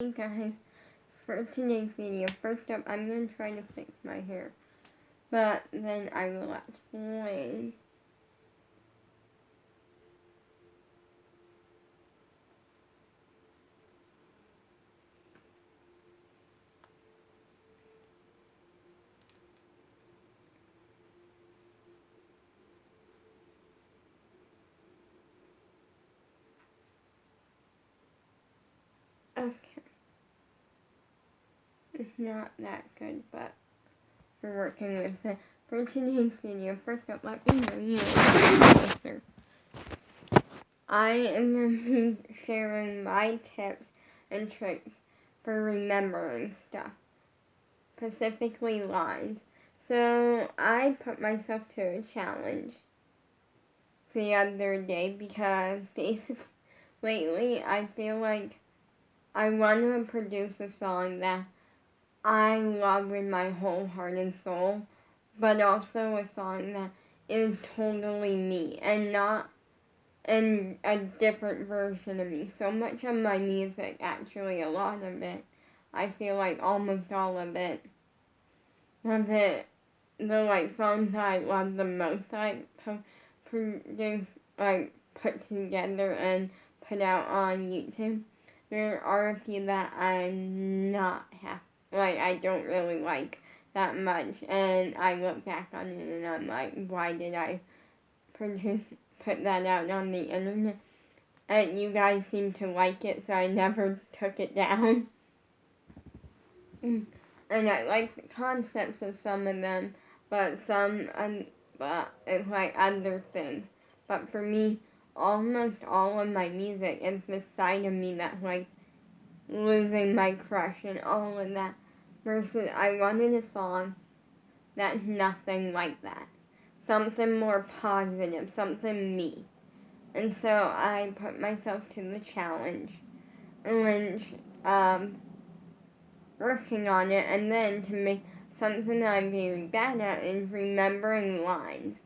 Hey guys, for today's video, first up I'm going to try to fix my hair, but then I will explain. Okay, it's not that good, but we're working with it. For today's video, first up let me know you. I am going to be sharing my tips and tricks for remembering stuff, specifically lines. So I put myself to a challenge the other day because basically lately I feel like I want to produce a song that I love with my whole heart and soul, but also a song that is totally me and not in a different version of me. So much of my music, actually a lot of it, I feel like almost all of it, the songs that I love the most, I produce, put together and put out on YouTube. There are a few that I'm not happy, I don't really like that much, and I look back on it and I'm like, why did I put that out on the internet? And you guys seem to like it, so I never took it down. And I like the concepts of some of them, but but it's like other things. But for me, almost all of my music is the side of me that's like losing my crush and all of that. Versus I wanted a song that's nothing like that. Something more positive, something me. And so I put myself to the challenge and working on it, and then to make something that I'm very bad at is remembering lines.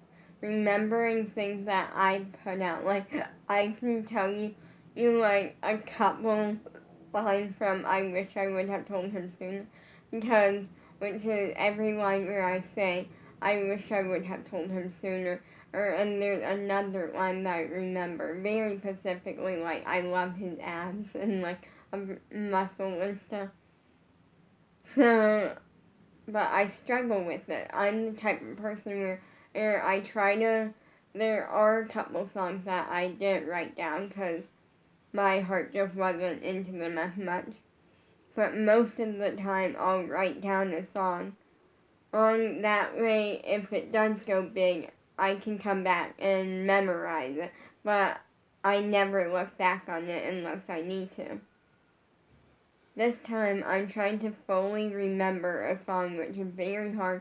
Remembering things that I put out. Like, I can tell you like a couple lines from I Wish I Would Have Told Him Sooner, because, which is every line where I say, I wish I would have told him sooner. And there's another line that I remember very specifically, like, I love his abs and, like, a muscle and stuff. So, but I struggle with it. I'm the type of person where I try to, there are a couple songs that I didn't write down because my heart just wasn't into them as much. But most of the time I'll write down a song. On that way, if it does go big, I can come back and memorize it. But I never look back on it unless I need to. This time, I'm trying to fully remember a song, which is very hard.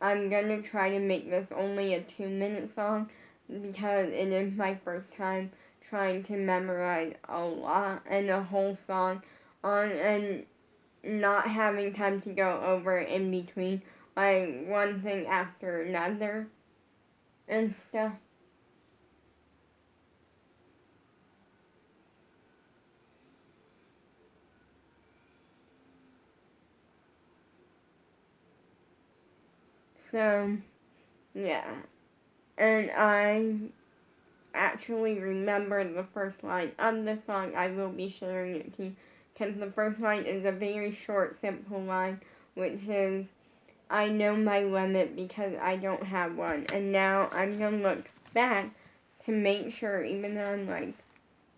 I'm going to try to make this only a 2-minute song because it is my first time trying to memorize a lot and a whole song and not having time to go over it in between, like one thing after another and stuff. So, yeah. And I actually remember the first line of the song. I will be sharing it to you because the first line is a very short, simple line, which is, I know my limit because I don't have one. And now I'm going to look back to make sure, even though I'm like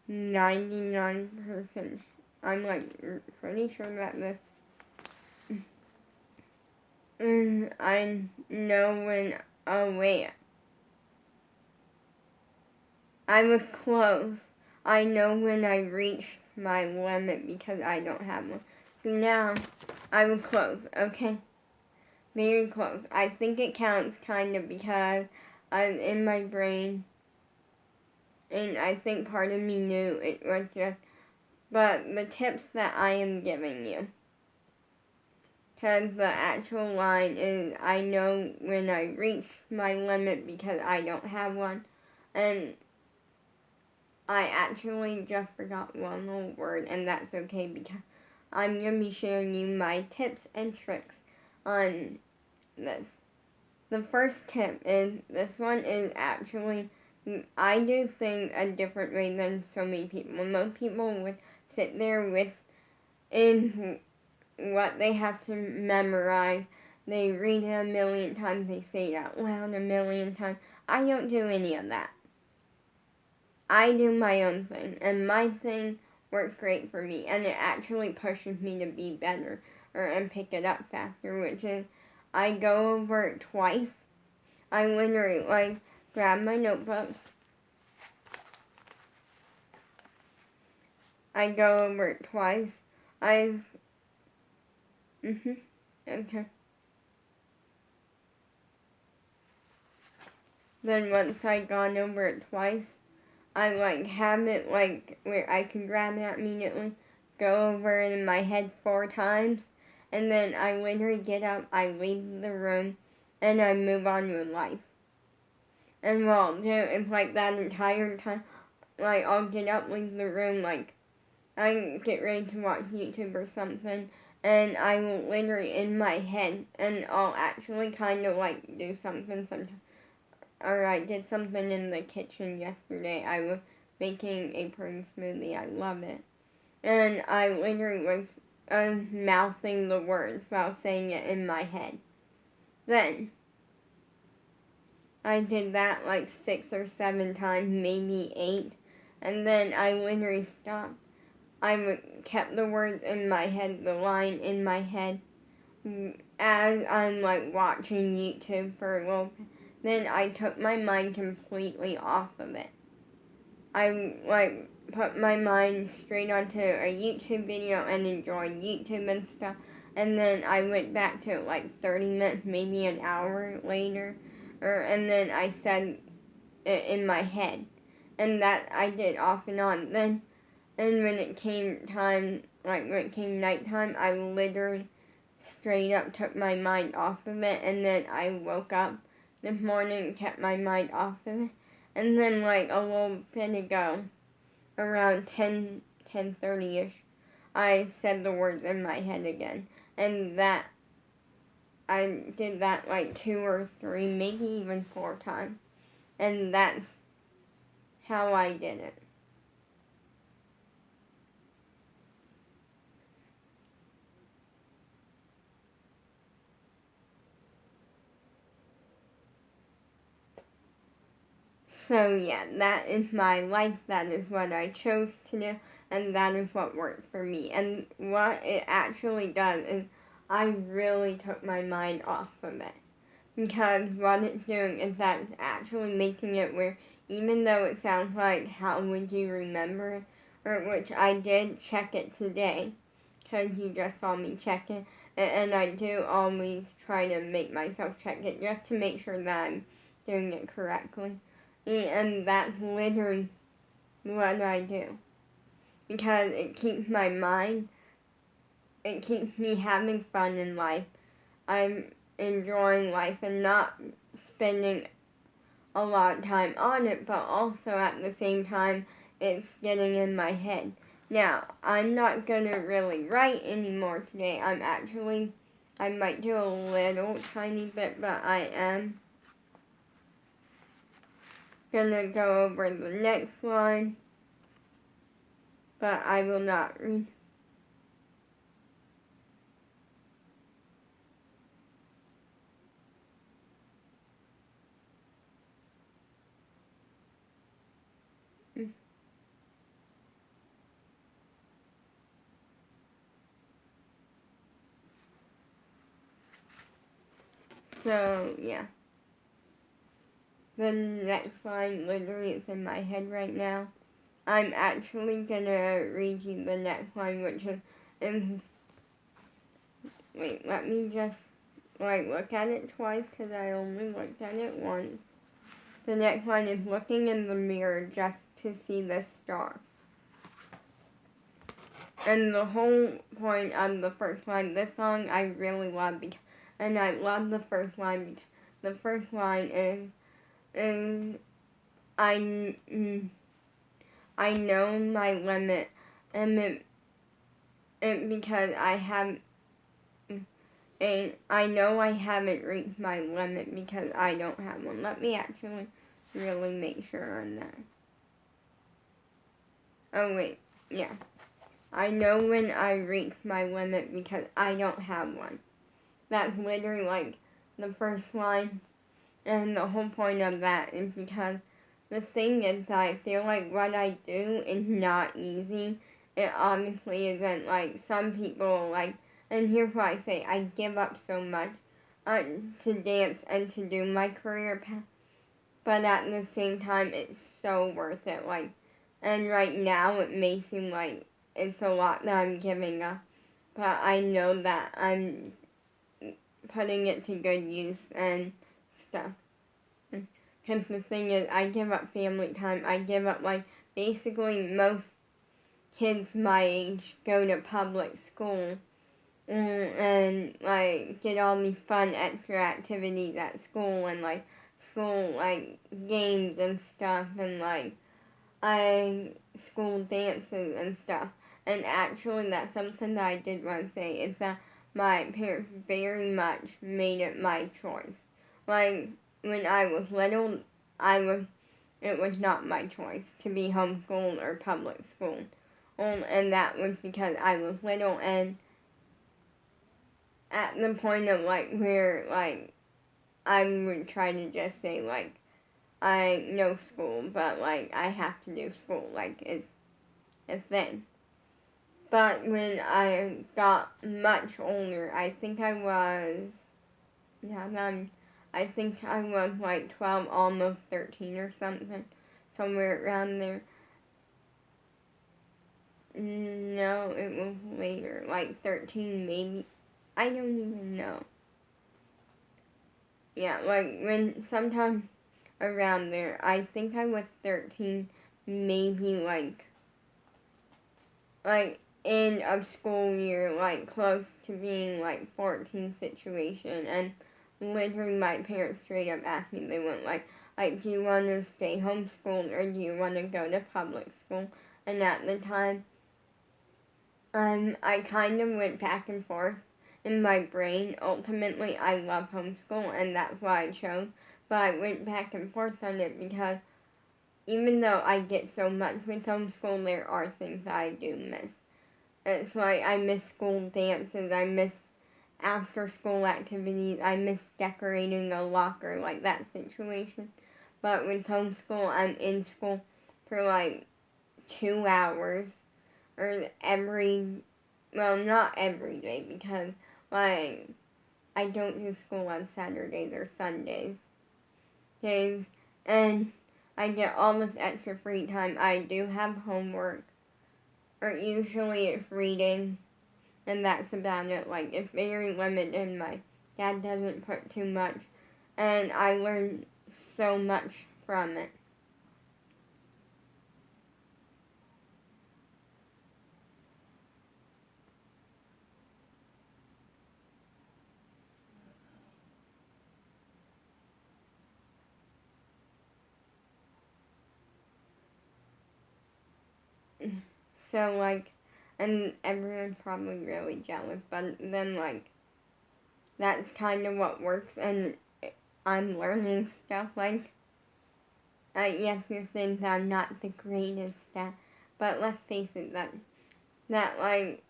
99%, I'm like pretty sure that this, I know when, oh wait, I was close. I know when I reached my limit because I don't have one. So now, I was close, okay? Very close. I think it counts kind of because I'm in my brain, and I think part of me knew it was just, but the tips that I am giving you, because the actual line is, I know when I reach my limit because I don't have one, and I actually just forgot one little word, and that's okay because I'm going to be sharing you my tips and tricks on this. The first tip is, this one is actually, I do things a different way than so many people. Most people would sit there with in what they have to memorize. They read it a million times, they say it out loud a million times. I don't do any of that. I do my own thing, and my thing works great for me, and it actually pushes me to be better and pick it up faster, which is I go over it twice. I literally grab my notebook. I go over it twice. Okay. Then once I've gone over it twice, I have it where I can grab it immediately, go over it in my head 4 times, and then I literally get up, I leave the room, and I move on with life. And what I'll do is that entire time, I'll get up, leave the room, I get ready to watch YouTube or something, and I will literally in my head, and I'll actually kind of do something sometimes. Or I did something in the kitchen yesterday. I was making a prune smoothie. I love it. And I literally was mouthing the words while saying it in my head. Then, I did that 6 or 7 times, maybe 8. And then I literally stopped. I kept the words in my head, the line in my head, as I'm watching YouTube for a little bit. Then I took my mind completely off of it. I put my mind straight onto a YouTube video and enjoyed YouTube and stuff. And then I went back to 30 minutes, maybe an hour later. And then I said it in my head. And that I did off and on. And when it came time, when it came nighttime, I literally straight up took my mind off of it. And then I woke up this morning, kept my mind off of it, and then a little bit ago, around 10:30ish, I said the words in my head again, and that I did that 2 or 3, maybe even 4 times, and that's how I did it. So yeah, that is my life, that is what I chose to do, and that is what worked for me. And what it actually does is I really took my mind off of it. Because what it's doing is that it's actually making it where, even though it sounds like, how would you remember it? Or which I did check it today, because you just saw me check it. And I do always try to make myself check it just to make sure that I'm doing it correctly. And that's literally what I do. Because it keeps my mind, it keeps me having fun in life. I'm enjoying life and not spending a lot of time on it, but also at the same time, it's getting in my head. Now, I'm not going to really write anymore today. I might do a little tiny bit, but I am gonna go over the next line, but I will not read. So, yeah. The next line literally is in my head right now. I'm actually gonna read you the next line, which is wait, let me just, look at it twice, because I only looked at it once. The next line is looking in the mirror just to see the star. And the whole point of the first line, this song I really love, and I love the first line because the first line is I know my limit, and and because I know I haven't reached my limit because I don't have one. Let me actually really make sure on that. Oh wait, yeah. I know when I reach my limit because I don't have one. That's literally like the first line, and the whole point of that is because the thing is that I feel like what I do is not easy. It obviously isn't. Like, some people, like, and here's what I say, I give up so much to dance and to do my career path, but at the same time, it's so worth it. Like, and right now, it may seem like it's a lot that I'm giving up, but I know that I'm putting it to good use and stuff. Because the thing is, I give up family time. I give up, like, basically most kids my age go to public school and, like, get all these fun extra activities at school and, like, school, like, games and stuff and, like, school dances and stuff. And actually, that's something that I did want to say, is that my parents very much made it my choice. Like, when I was little, it was not my choice to be homeschooled or public school. And that was because I was little and at the point of, like, where, like, I would try to just say, like, I know school, but, like, I have to do school. Like, it's a thing. But when I got much older, I think I was, I think I was, like, 12, almost 13 or something. Somewhere around there. No, it was later. Like, 13 maybe. I don't even know. Yeah, like, sometime around there. I think I was 13, maybe, like, end of school year, like, close to being, like, 14 situation, and literally my parents straight up asked me, they went, like, do you want to stay homeschooled, or do you want to go to public school? And at the time, I kind of went back and forth in my brain. Ultimately, I love homeschool, and that's what I chose, but I went back and forth on it because even though I get so much with homeschool, there are things that I do miss. It's like I miss school dances, I miss after school activities, I miss decorating a locker, like that situation. But with homeschool, I'm in school for like 2 hours, or not every day, because like I don't do school on Saturdays or Sundays. Okay, and I get all this extra free time. I do have homework, or usually it's reading, and that's about it. Like, it's very limited. My dad doesn't put too much, and I learn so much from it. So, like, and everyone's probably really jealous, but then, like, that's kind of what works, and I'm learning stuff, like, yes, you're saying that I'm not the greatest at, but let's face it, like,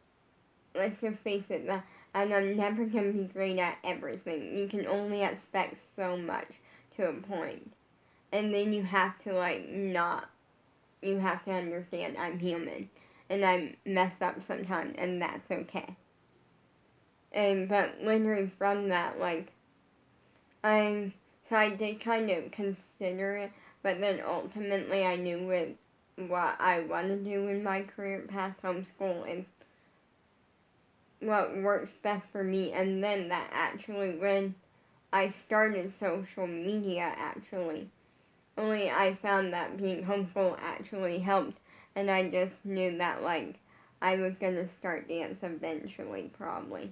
let's just face it, that and I'm never going to be great at everything. You can only expect so much to a point. And then you have to, like, you have to understand I'm human. And I mess up sometimes, and that's okay. But literally from that, like, so I did kind of consider it, but then ultimately I knew what I want to do in my career path, homeschool, and what works best for me. And then that actually, when I started social media, only I found that being homeschooled actually helped, and I just knew that, like, I was gonna start dance eventually, probably.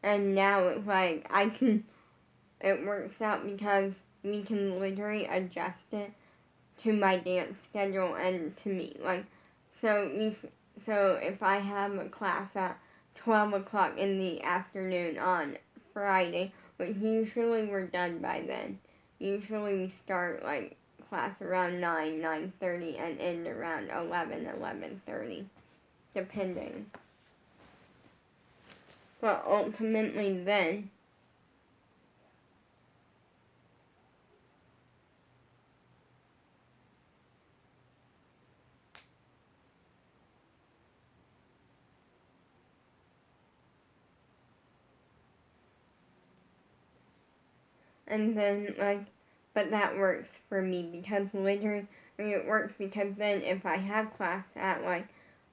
And now it's like, it works out because we can literally adjust it to my dance schedule and to me. Like, so if I have a class at 12 o'clock in the afternoon on Friday, but usually we're done by then. Usually we start like class around 9, 9:30 and end around 11, 11:30, depending. But ultimately then, and then like, but that works for me because literally it works because then if I have class at like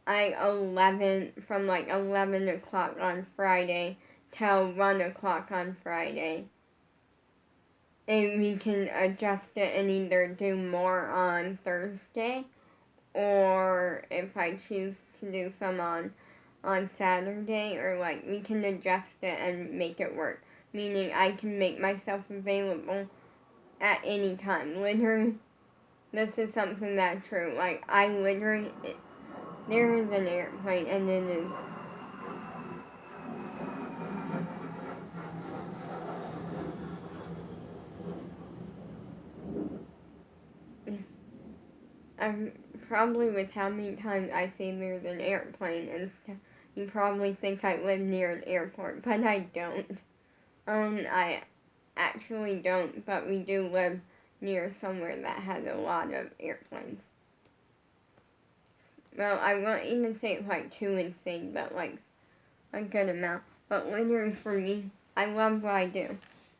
11, from like 11 o'clock on Friday till 1 o'clock on Friday, and we can adjust it and either do more on Thursday, or if I choose to do some on Saturday, or like we can adjust it and make it work. Meaning I can make myself available at any time. Literally, this is something that's true. Like, I literally, there is an airplane and it is. I'm probably, with how many times I say there's an airplane and stuff, you probably think I live near an airport, but I don't. I actually don't, but we do live near somewhere that has a lot of airplanes. Well, I won't even say it's like too insane, but like a good amount. But literally for me, I love what I do.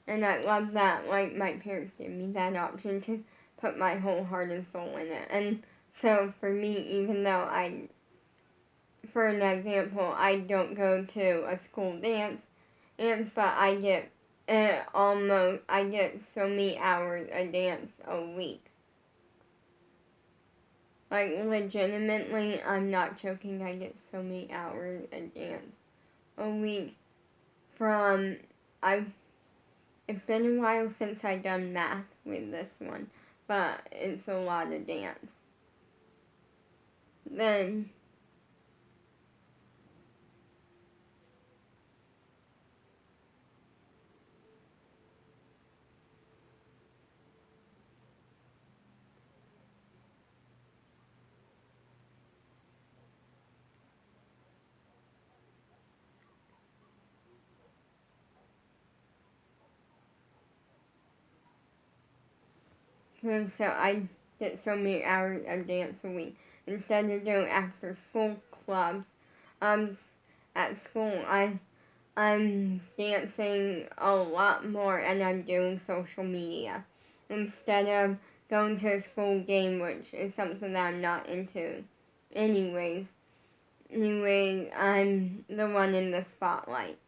And I love that like my parents gave me that option to put my whole heart and soul in it. And so for me, even though for an example, I don't go to a school dance, but I get I get so many hours of dance a week. Like, legitimately, I'm not joking, I get so many hours of dance a week from, it's been a while since I've done math with this one, but it's a lot of dance. Then, and so I get so many hours of dance a week. Instead of doing after school clubs, at school, I'm dancing a lot more and I'm doing social media. Instead of going to a school game, which is something that I'm not into anyways. Anyways, I'm the one in the spotlight,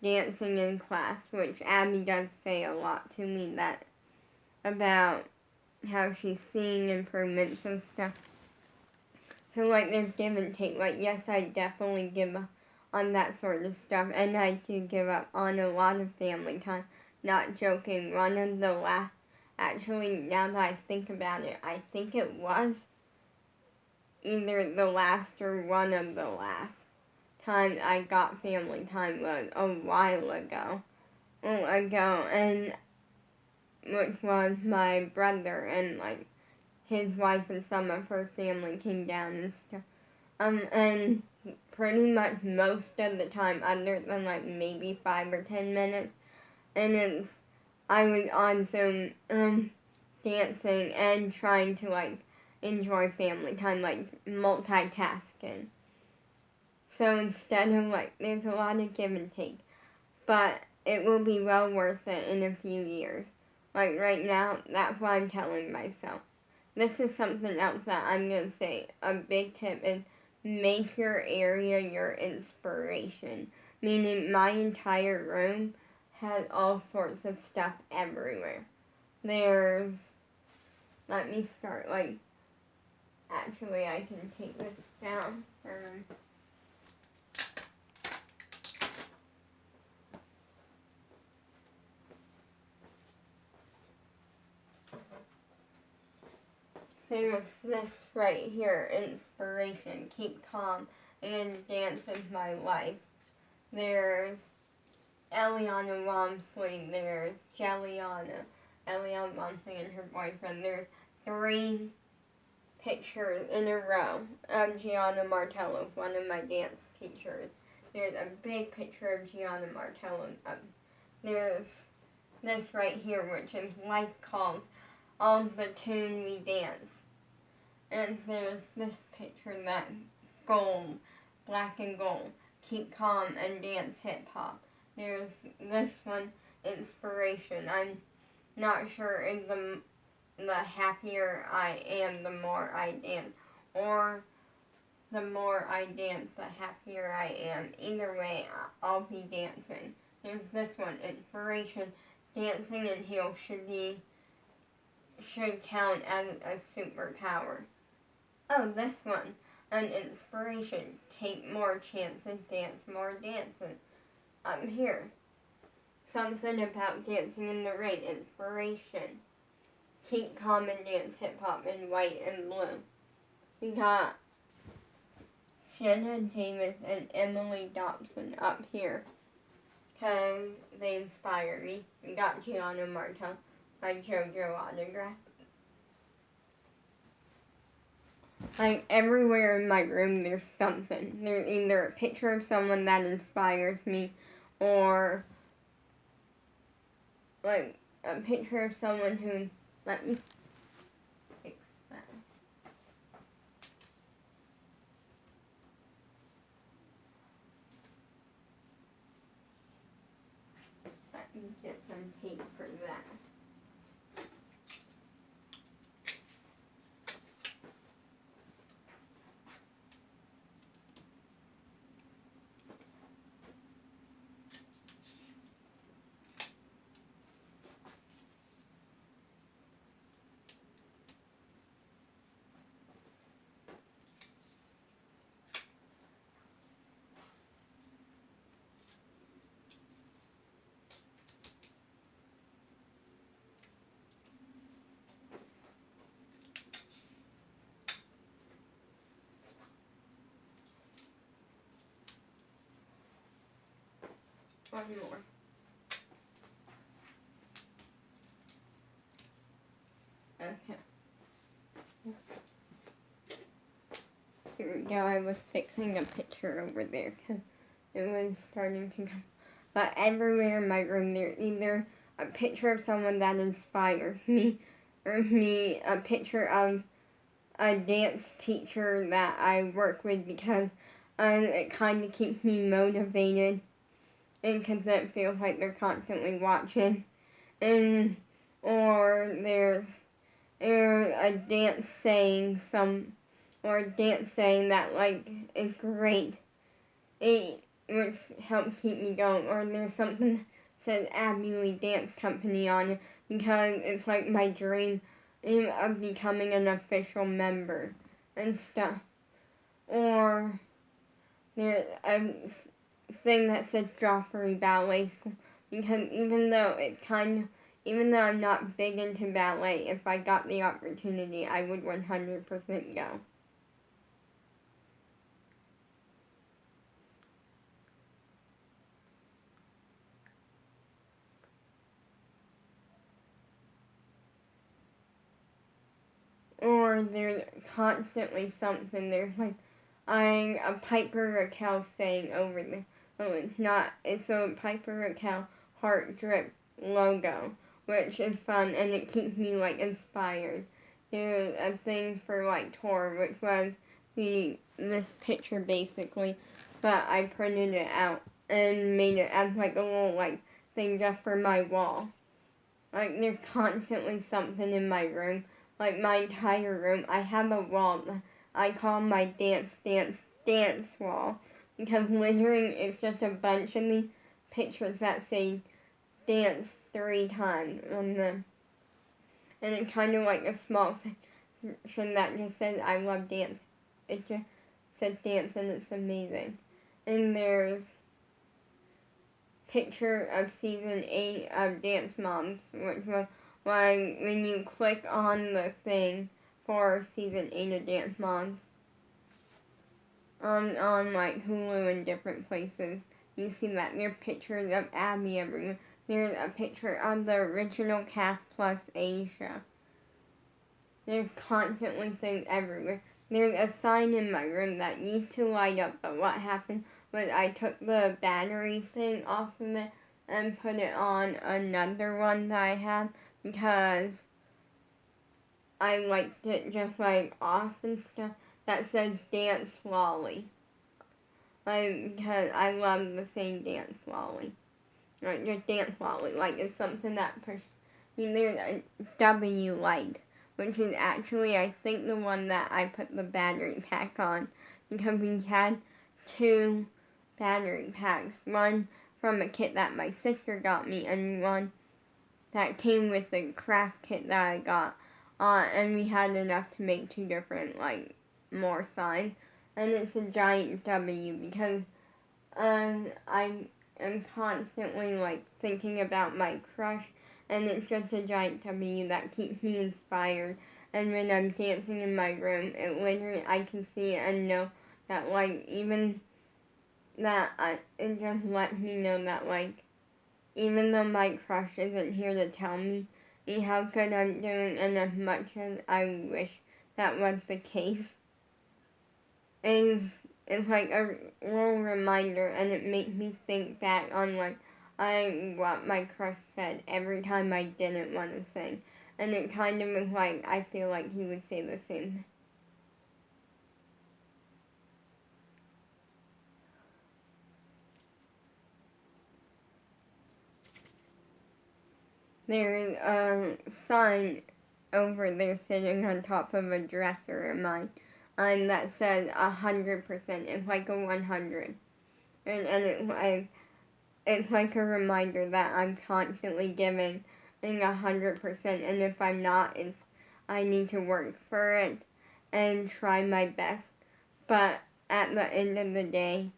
dancing in class, which Abby does say a lot to me that about how she's seeing improvements and stuff. So like there's give and take. Like yes, I definitely give up on that sort of stuff, and I do give up on a lot of family time. Not joking. One of the last, actually now that I think about it, I think it was either the last or one of the last times I got family time was a while ago. And which was my brother and like his wife and some of her family came down and stuff. And pretty much most of the time, other than like maybe 5 or 10 minutes, and I was on Zoom dancing and trying to like enjoy family time, like multitasking. So instead of like, there's a lot of give and take, but it will be well worth it in a few years. Like right now, that's what I'm telling myself. This is something else that I'm going to say. A big tip is make your area your inspiration. Meaning my entire room has all sorts of stuff everywhere. There's, let me start, like, actually I can take this down. There's this right here, inspiration, keep calm and Dance is My Life. There's Eliana Walmsley, there's Jelliana, Eliana Walmsley and her boyfriend. There's 3 pictures in a row of Gianna Martello, one of my dance teachers. There's a big picture of Gianna Martello. There's this right here, which is Life Calls, all the tune we dance. And there's this picture, that gold, black and gold, keep calm and dance hip hop. There's this one, inspiration. I'm not sure if the happier I am, the more I dance, or the more I dance, the happier I am. Either way, I'll be dancing. There's this one, inspiration. Dancing in heels should count as a superpower. Oh, this one, an inspiration. Take more chances, dance more dancing. Up here, something about dancing in the rain, inspiration. Keep calm and dance hip hop in white and blue. We got Shannon Davis and Emily Dobson up here because they inspire me. We got Gianna Martello by JoJo autograph. Like everywhere in my room there's something. There's either a picture of someone that inspires me or like a picture of someone who let me fix that. Let me get some tape for that. One more. Okay. Here we go. I was fixing a picture over there because it was starting to come. But everywhere in my room there's either a picture of someone that inspires me or a picture of a dance teacher that I work with because it kind of keeps me motivated. And because it feels like they're constantly watching. And, or there's a dance saying that like is great. Which helps keep me going. Or there's something that says Abbey Lee Dance Company on it because it's like my dream of becoming an official member and stuff. Or there's a thing that says Joffrey Ballet School because even though I'm not big into ballet, if I got the opportunity, I would 100% go. Or there's constantly something, there's like a Piper Raquel saying over there. Oh, it's a Piper Raquel heart drip logo, which is fun and it keeps me like inspired. There's a thing for like tour, which was this picture basically, but I printed it out and made it as like a little like thing just for my wall. Like there's constantly something in my room, like my entire room. I have a wall I call my dance wall because literally it's just a bunch of these pictures that say dance 3 times on them. And it's kind of like a small section that just says I love dance. It just says dance and it's amazing. And there's picture of season 8 of Dance Moms, which was like when you click on the thing for season 8 of Dance Moms. on like Hulu and different places. You see that there are pictures of Abby everywhere. There's a picture of the original cast plus Asia. There's constantly things everywhere. There's a sign in my room that used to light up, but what happened was I took the battery thing off of it and put it on another one that I have because I liked it just like off and stuff. That says Dance Lolly. Because I love the saying Dance Lolly. Like just Dance Lolly. Like it's something that there's a W light, which is actually I think the one that I put the battery pack on, because we had 2 battery packs. One from a kit that my sister got me, and one that came with the craft kit that I got. And we had enough to make 2 different, like, more signs. And it's a giant W because I am constantly, like, thinking about my crush. And it's just a giant W that keeps me inspired. And when I'm dancing in my room, it literally, I can see it and know that, like, even that, it just lets me know that, like, even though my crush isn't here to tell me how good I'm doing, and as much as I wish that was the case, it's like a little reminder, and it makes me think back on like what my crush said every time I didn't want to sing, and it kind of is like I feel like he would say the same. There is a sign over there sitting on top of a dresser of mine, and that says 100%. It's like a 100, and it's like a reminder that I'm constantly giving 100%, and if I'm not, I need to work for it and try my best. But at the end of the day,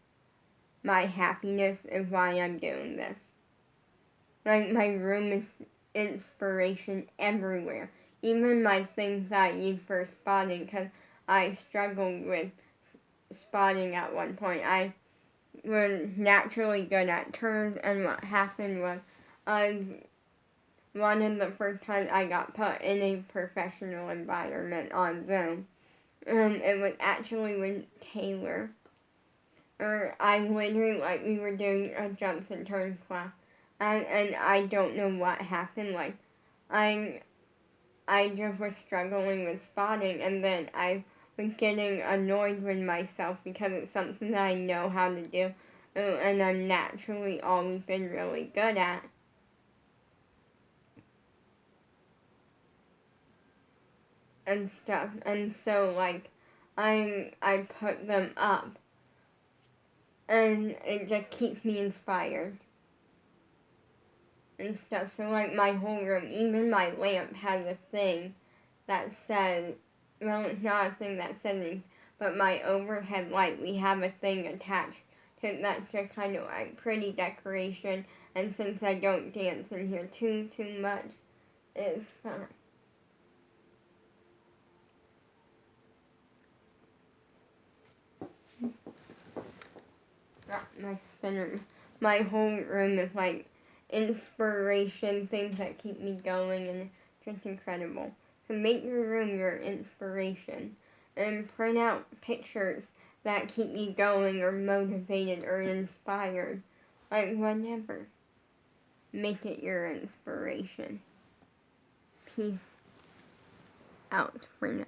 my happiness is why I'm doing this. Like, my room is inspiration everywhere. Even my things that I use for spotting, because I struggled with spotting at one point. I was naturally good at turns, and what happened was one of the first times I got put in a professional environment on Zoom. It was actually with Taylor. I literally, like, we were doing a jumps and turns class. And I don't know what happened. Like, I just was struggling with spotting, and then I was getting annoyed with myself because it's something that I know how to do, and I've naturally always been really good at. And stuff, and so, like, I put them up, and it just keeps me inspired. And stuff. So like my whole room, even my lamp has a thing that says, well, it's not a thing that says anything, but my overhead light, we have a thing attached to that's just kind of like pretty decoration. And since I don't dance in here too much, it's fine. My spinner. My whole room is like inspiration, things that keep me going, and it's just incredible. So make your room your inspiration, and print out pictures that keep you going, or motivated, or inspired. Like whatever. Make it your inspiration. Peace out for now.